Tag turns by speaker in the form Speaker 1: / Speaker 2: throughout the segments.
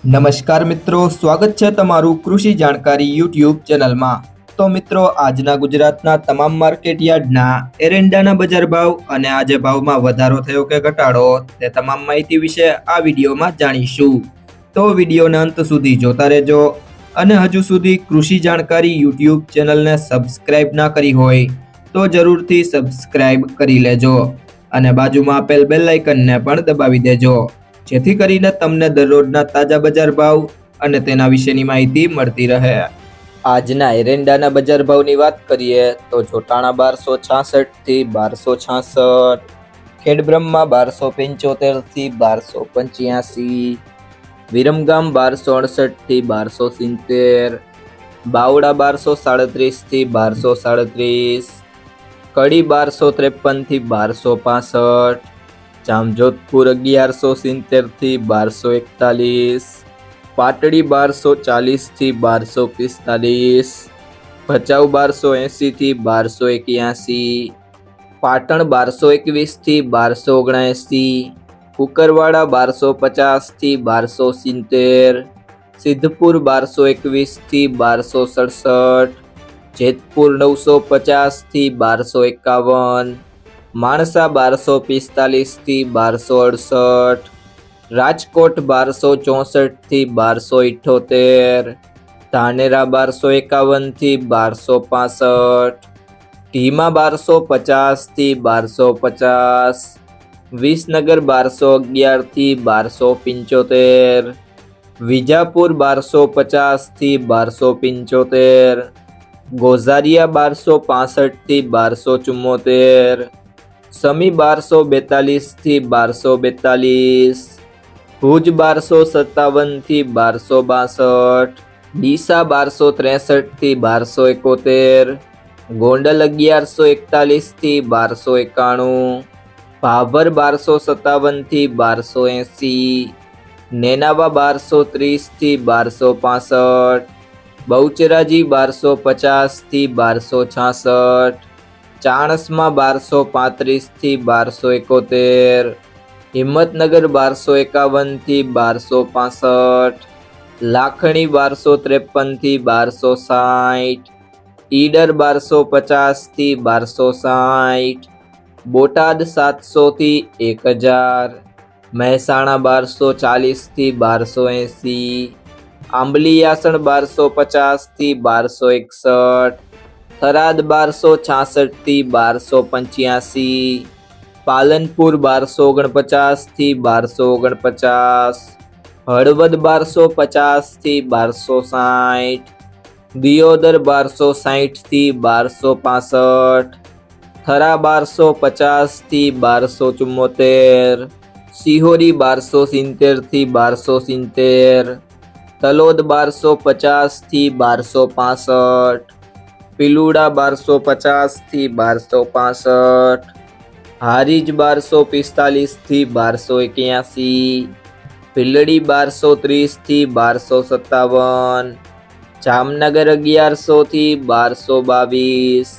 Speaker 1: નમસ્કાર મિત્રો, સ્વાગત છે તમારું કૃષિ જાણકારી યુટ્યુબ ચેનલમાં। તો મિત્રો, આજના ગુજરાતના તમામ માર્કેટ યાર્ડના એરંડાના બજાર ભાવ અને આજે ભાવમાં વધારો થયો કે ઘટાડો તે તમામ માહિતી વિશે આ વિડીયોમાં જાણીશું। તો વિડીયોના અંત સુધી જોતા રહેજો અને હજુ સુધી કૃષિ જાણકારી યુટ્યુબ ચેનલને સબસ્ક્રાઇબ ના કરી હોય તો જરૂરથી સબસ્ક્રાઇબ કરી લેજો અને બાજુમાં આપેલ બેલ આઇકનને પણ દબાવી દેજો, જેથી કરીને તમને દરરોજના તાજા બજાર ભાવ અને તેના વિશેની માહિતી મળતી રહે। આજના એરંડાના બજાર ભાવની વાત કરીએ તો જોટાણા 1266 થી 1266, ખેડબ્રહ્મા 1275 થી 1285, વિરમગામ 1268 થી 1270, બાવડા 1237 થી 1237, કડી 1253 થી 1265, જામજોધપુર 1170 થી 1241, પાટડી 1240 થી 1245, ભચાઉ 1280 થી 1281, પાટણ 1221 થી 1279, કુકરવાડા 1250 થી 1270, સિદ્ધપુર 1221 થી 1267, જેતપુર 950 થી 1251, માણસા 1245 થી 1268, રાજકોટ 1264 થી 1278, ધાનેરા 1251 થી 1265, ઢીમા 1250 થી 1250, વિસનગર 1211 થી 1275, વિજાપુર 1250 થી 1275, ગોઝારિયા 1265 થી 1274, સમી 1242 થી 1242, ભુજ 1257 થી 1262, ડીસા 1263 થી 1271, ગોંડલ 1141 થી 1291, ભાભર 1257 થી 1280, નેનાવા 1230 થી 1265, બહુચરાજી 1250 થી 1266, ચાણસ્મા 1235 થી 1271, હિંમતનગર 1251 થી 1265, લાખણી 1253 થી 1260, ઈડર 1250 થી 1260, બોટાદ 700 થી 1000, મહેસાણા 1240 થી 1280, આંબલીયાસણ 1250 થી 1261, થરાદ 1266 થી 1285, પાલનપુર 1249 થી 1249, હળવદ 1250 થી 1260, દિયોદર 1260 થી 1265, થરા 1250 થી 1274, સિહોરી 1270 થી 1270, તલોદ 1250 થી 1265, પિલુડા 1250 થી 1265, હારીજ 1245 થી 1281, ભીલડી 1230 થી 1257, જામનગર 1100 થી 1222,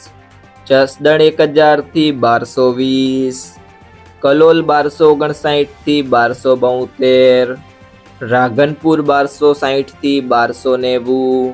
Speaker 1: જસદણ 1000 થી 1220, કલોલ 1259 થી 1272, રાધનપુર 1260 થી 1290,